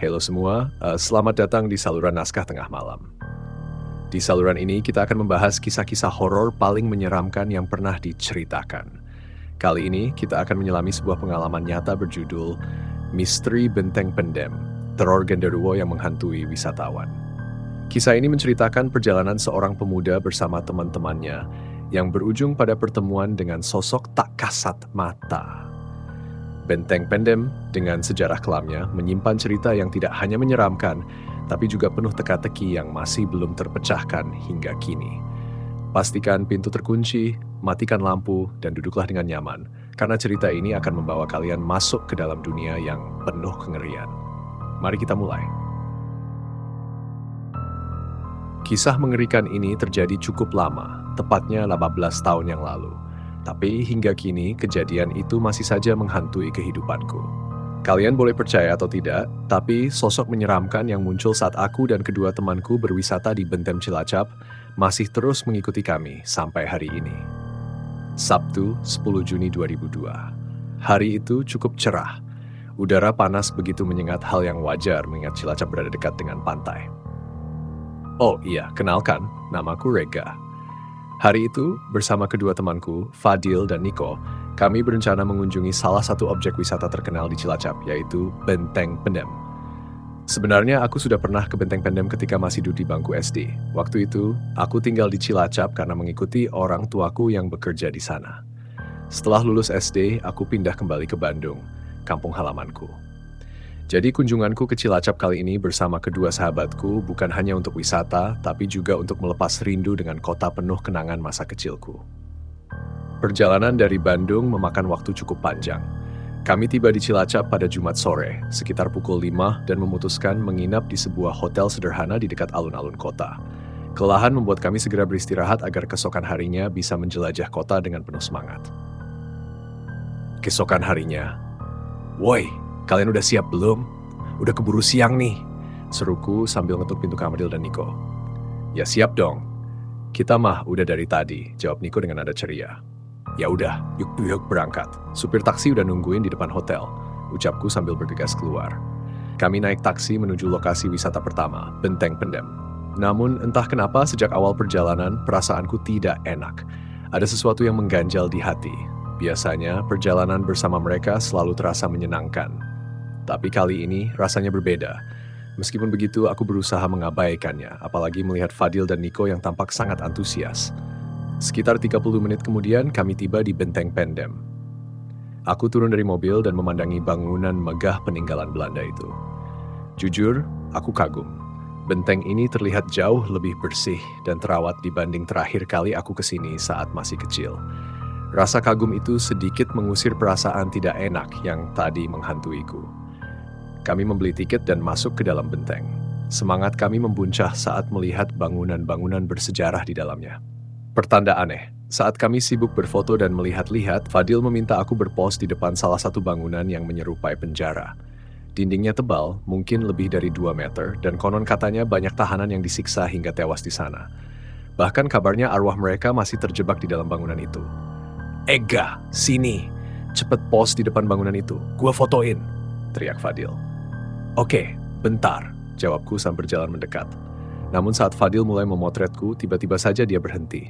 Halo semua, selamat datang di saluran naskah tengah malam. Di saluran ini kita akan membahas kisah-kisah horor paling menyeramkan yang pernah diceritakan. Kali ini kita akan menyelami sebuah pengalaman nyata berjudul Misteri Benteng Pendem, teror genderuwo yang menghantui wisatawan. Kisah ini menceritakan perjalanan seorang pemuda bersama teman-temannya yang berujung pada pertemuan dengan sosok tak kasat mata. Benteng Pendem dengan sejarah kelamnya menyimpan cerita yang tidak hanya menyeramkan, tapi juga penuh teka-teki yang masih belum terpecahkan hingga kini. Pastikan pintu terkunci, matikan lampu, dan duduklah dengan nyaman, karena cerita ini akan membawa kalian masuk ke dalam dunia yang penuh kengerian. Mari kita mulai. Kisah mengerikan ini terjadi cukup lama, tepatnya 18 tahun yang lalu. Tapi hingga kini kejadian itu masih saja menghantui kehidupanku. Kalian boleh percaya atau tidak, tapi sosok menyeramkan yang muncul saat aku dan kedua temanku berwisata di Bentem Cilacap masih terus mengikuti kami sampai hari ini. Sabtu, 10 Juni 2002. Hari itu cukup cerah. Udara panas begitu menyengat, hal yang wajar mengingat Cilacap berada dekat dengan pantai. Oh iya, kenalkan, namaku Rega. Hari itu, bersama kedua temanku, Fadil dan Niko, kami berencana mengunjungi salah satu objek wisata terkenal di Cilacap, yaitu Benteng Pendem. Sebenarnya aku sudah pernah ke Benteng Pendem ketika masih duduk di bangku SD. Waktu itu, aku tinggal di Cilacap karena mengikuti orang tuaku yang bekerja di sana. Setelah lulus SD, aku pindah kembali ke Bandung, kampung halamanku. Jadi kunjunganku ke Cilacap kali ini bersama kedua sahabatku bukan hanya untuk wisata, tapi juga untuk melepas rindu dengan kota penuh kenangan masa kecilku. Perjalanan dari Bandung memakan waktu cukup panjang. Kami tiba di Cilacap pada Jumat sore, sekitar pukul 5 dan memutuskan menginap di sebuah hotel sederhana di dekat alun-alun kota. Kelelahan membuat kami segera beristirahat agar keesokan harinya bisa menjelajah kota dengan penuh semangat. Keesokan harinya, "Woi, kalian udah siap belum? Udah keburu siang nih," seruku sambil ngetuk pintu Kamaril dan Niko. "Ya siap dong. Kita mah udah dari tadi," jawab Niko dengan nada ceria. "Ya udah, yuk berangkat. Supir taksi udah nungguin di depan hotel," ucapku sambil bergegas keluar. Kami naik taksi menuju lokasi wisata pertama, Benteng Pendem. Namun entah kenapa sejak awal perjalanan perasaanku tidak enak. Ada sesuatu yang mengganjal di hati. Biasanya perjalanan bersama mereka selalu terasa menyenangkan. Tapi kali ini rasanya berbeda. Meskipun begitu, aku berusaha mengabaikannya, apalagi melihat Fadil dan Niko yang tampak sangat antusias. Sekitar 30 menit kemudian, kami tiba di Benteng Pendem. Aku turun dari mobil dan memandangi bangunan megah peninggalan Belanda itu. Jujur, aku kagum. Benteng ini terlihat jauh lebih bersih dan terawat dibanding terakhir kali aku kesini saat masih kecil. Rasa kagum itu sedikit mengusir perasaan tidak enak yang tadi menghantuiku. Kami membeli tiket dan masuk ke dalam benteng. Semangat kami membuncah saat melihat bangunan-bangunan bersejarah di dalamnya. Pertanda aneh, saat kami sibuk berfoto dan melihat-lihat, Fadil meminta aku berpose di depan salah satu bangunan yang menyerupai penjara. Dindingnya tebal, mungkin lebih dari 2 meter, dan konon katanya banyak tahanan yang disiksa hingga tewas di sana. Bahkan kabarnya arwah mereka masih terjebak di dalam bangunan itu. "Ega, sini. Cepet pose di depan bangunan itu. Gua fotoin," teriak Fadil. "Oke, bentar," jawabku sambil berjalan mendekat. Namun saat Fadil mulai memotretku, tiba-tiba saja dia berhenti.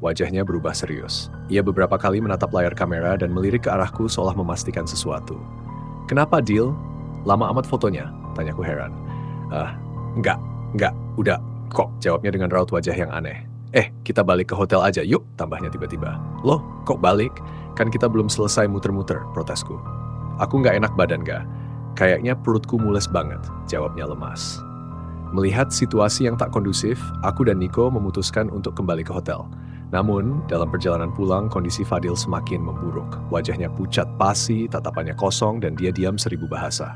Wajahnya berubah serius. Ia beberapa kali menatap layar kamera dan melirik ke arahku seolah memastikan sesuatu. "Kenapa, Dil? Lama amat fotonya?" tanyaku heran. Enggak, udah kok," jawabnya dengan raut wajah yang aneh. Kita balik ke hotel aja, yuk," tambahnya tiba-tiba. "Loh, kok balik? Kan kita belum selesai muter-muter," protesku. "Aku nggak enak badan, ga? Kayaknya perutku mules banget," jawabnya lemas. Melihat situasi yang tak kondusif, aku dan Niko memutuskan untuk kembali ke hotel. Namun, dalam perjalanan pulang, kondisi Fadil semakin memburuk. Wajahnya pucat pasi, tatapannya kosong, dan dia diam 1000 bahasa.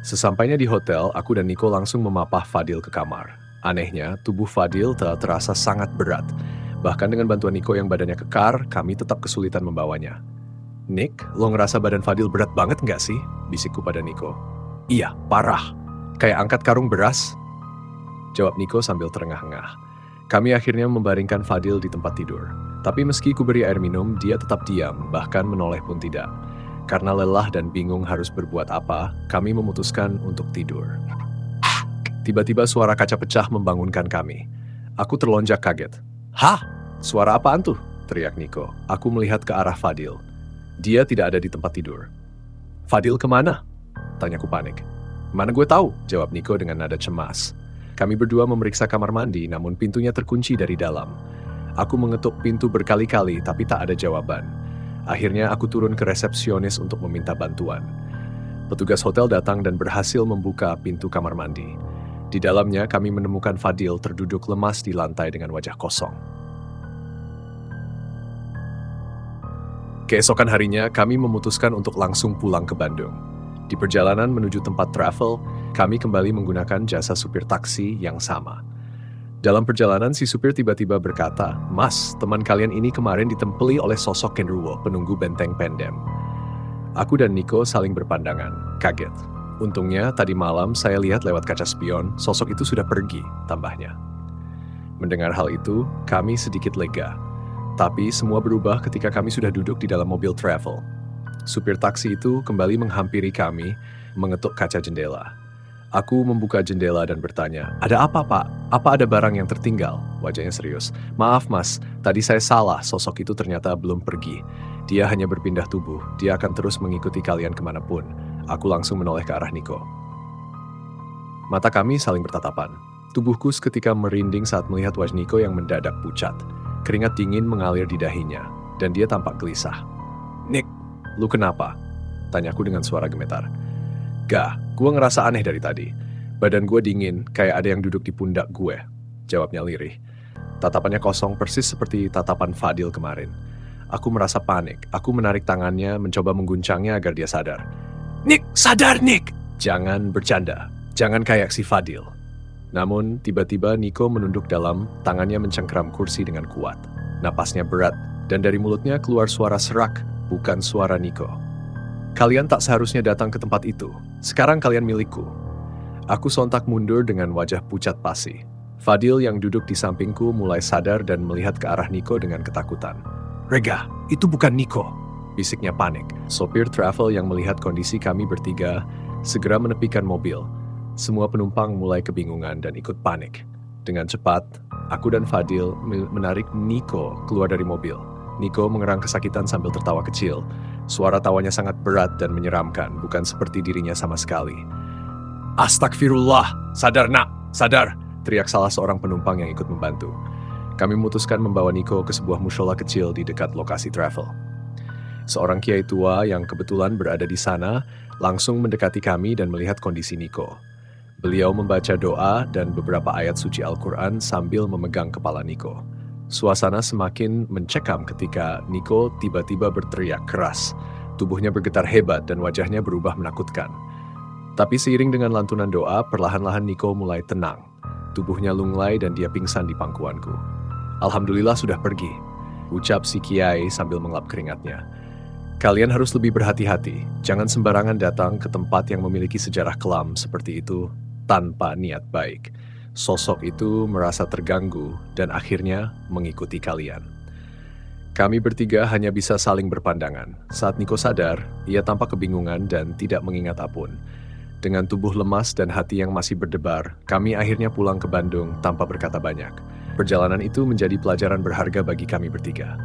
Sesampainya di hotel, aku dan Niko langsung memapah Fadil ke kamar. Anehnya, tubuh Fadil terasa sangat berat. Bahkan dengan bantuan Niko yang badannya kekar, kami tetap kesulitan membawanya. "Nick, lo ngerasa badan Fadil berat banget nggak sih?" bisikku pada Niko. "Iya, parah. Kayak angkat karung beras," jawab Niko sambil terengah-engah. Kami akhirnya membaringkan Fadil di tempat tidur. Tapi meski kuberi air minum, dia tetap diam, bahkan menoleh pun tidak. Karena lelah dan bingung harus berbuat apa, kami memutuskan untuk tidur. Tiba-tiba suara kaca pecah membangunkan kami. Aku terlonjak kaget. "Hah? Suara apaan tuh?" teriak Niko. Aku melihat ke arah Fadil. Dia tidak ada di tempat tidur. "Fadil kemana?" tanyaku panik. "Mana gue tahu?" jawab Niko dengan nada cemas. Kami berdua memeriksa kamar mandi, namun pintunya terkunci dari dalam. Aku mengetuk pintu berkali-kali, tapi tak ada jawaban. Akhirnya aku turun ke resepsionis untuk meminta bantuan. Petugas hotel datang dan berhasil membuka pintu kamar mandi. Di dalamnya kami menemukan Fadil terduduk lemas di lantai dengan wajah kosong. Keesokan harinya, kami memutuskan untuk langsung pulang ke Bandung. Di perjalanan menuju tempat travel, kami kembali menggunakan jasa supir taksi yang sama. Dalam perjalanan, si supir tiba-tiba berkata, "Mas, teman kalian ini kemarin ditempeli oleh sosok genderuwo, penunggu benteng Pendem." Aku dan Niko saling berpandangan, kaget. Untungnya, tadi malam saya lihat lewat kaca spion, sosok itu sudah pergi, tambahnya. Mendengar hal itu, kami sedikit lega. Tapi semua berubah ketika kami sudah duduk di dalam mobil travel. Supir taksi itu kembali menghampiri kami, mengetuk kaca jendela. Aku membuka jendela dan bertanya, "Ada apa, Pak? Apa ada barang yang tertinggal?" Wajahnya serius. "Maaf, Mas. Tadi saya salah. Sosok itu ternyata belum pergi. Dia hanya berpindah tubuh. Dia akan terus mengikuti kalian kemanapun." Aku langsung menoleh ke arah Niko. Mata kami saling bertatapan. Tubuhku seketika merinding saat melihat wajah Niko yang mendadak pucat. Keringat dingin mengalir di dahinya, dan dia tampak gelisah. "Nick, lu kenapa?" tanyaku dengan suara gemetar. "Gak, gue ngerasa aneh dari tadi. Badan gue dingin, kayak ada yang duduk di pundak gue," jawabnya lirih. Tatapannya kosong persis seperti tatapan Fadil kemarin. Aku merasa panik. Aku menarik tangannya, mencoba mengguncangnya agar dia sadar. "Nick, sadar Nick!" "Jangan bercanda. Jangan kayak si Fadil." Namun, tiba-tiba Niko menunduk dalam, tangannya mencengkeram kursi dengan kuat. Napasnya berat, dan dari mulutnya keluar suara serak, bukan suara Niko. "Kalian tak seharusnya datang ke tempat itu. Sekarang kalian milikku." Aku sontak mundur dengan wajah pucat pasi. Fadil yang duduk di sampingku mulai sadar dan melihat ke arah Niko dengan ketakutan. "Rega, itu bukan Niko," bisiknya panik. Sopir travel yang melihat kondisi kami bertiga segera menepikan mobil. Semua penumpang mulai kebingungan dan ikut panik. Dengan cepat, aku dan Fadil menarik Niko keluar dari mobil. Niko mengerang kesakitan sambil tertawa kecil. Suara tawanya sangat berat dan menyeramkan, bukan seperti dirinya sama sekali. "Astagfirullah! Sadar, nak! Sadar!" teriak salah seorang penumpang yang ikut membantu. Kami memutuskan membawa Niko ke sebuah mushola kecil di dekat lokasi travel. Seorang kiai tua yang kebetulan berada di sana langsung mendekati kami dan melihat kondisi Niko. Beliau membaca doa dan beberapa ayat suci Al-Quran sambil memegang kepala Niko. Suasana semakin mencekam ketika Niko tiba-tiba berteriak keras. Tubuhnya bergetar hebat dan wajahnya berubah menakutkan. Tapi seiring dengan lantunan doa, perlahan-lahan Niko mulai tenang. Tubuhnya lunglai dan dia pingsan di pangkuanku. "Alhamdulillah sudah pergi," ucap si kiai sambil mengelap keringatnya. "Kalian harus lebih berhati-hati. Jangan sembarangan datang ke tempat yang memiliki sejarah kelam seperti itu tanpa niat baik. Sosok itu merasa terganggu dan akhirnya mengikuti kalian." Kami bertiga hanya bisa saling berpandangan. Saat Niko sadar, ia tampak kebingungan dan tidak mengingat apapun. Dengan tubuh lemas dan hati yang masih berdebar, kami akhirnya pulang ke Bandung tanpa berkata banyak. Perjalanan itu menjadi pelajaran berharga bagi kami bertiga.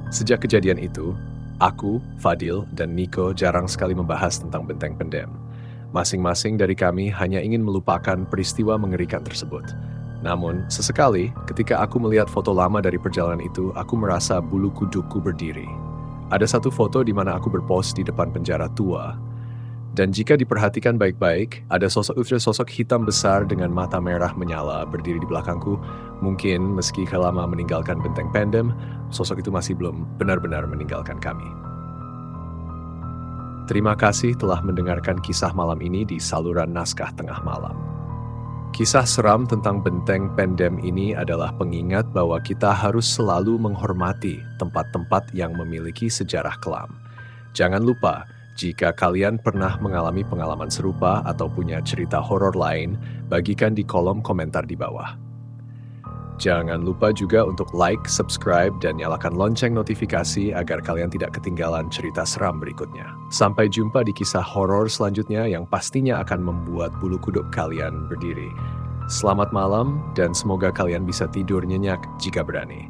Sejak kejadian itu, aku, Fadil, dan Niko jarang sekali membahas tentang benteng Pendem. Masing-masing dari kami hanya ingin melupakan peristiwa mengerikan tersebut. Namun, sesekali ketika aku melihat foto lama dari perjalanan itu, aku merasa bulu kudukku berdiri. Ada satu foto di mana aku berpose di depan penjara tua. Dan jika diperhatikan baik-baik, ada sosok hitam besar dengan mata merah menyala berdiri di belakangku. Mungkin meski lama meninggalkan benteng Pendem, sosok itu masih belum benar-benar meninggalkan kami. Terima kasih telah mendengarkan kisah malam ini di saluran Naskah Tengah Malam. Kisah seram tentang benteng Pendem ini adalah pengingat bahwa kita harus selalu menghormati tempat-tempat yang memiliki sejarah kelam. Jangan lupa, jika kalian pernah mengalami pengalaman serupa atau punya cerita horor lain, bagikan di kolom komentar di bawah. Jangan lupa juga untuk like, subscribe, dan nyalakan lonceng notifikasi agar kalian tidak ketinggalan cerita seram berikutnya. Sampai jumpa di kisah horor selanjutnya yang pastinya akan membuat bulu kuduk kalian berdiri. Selamat malam dan semoga kalian bisa tidur nyenyak jika berani.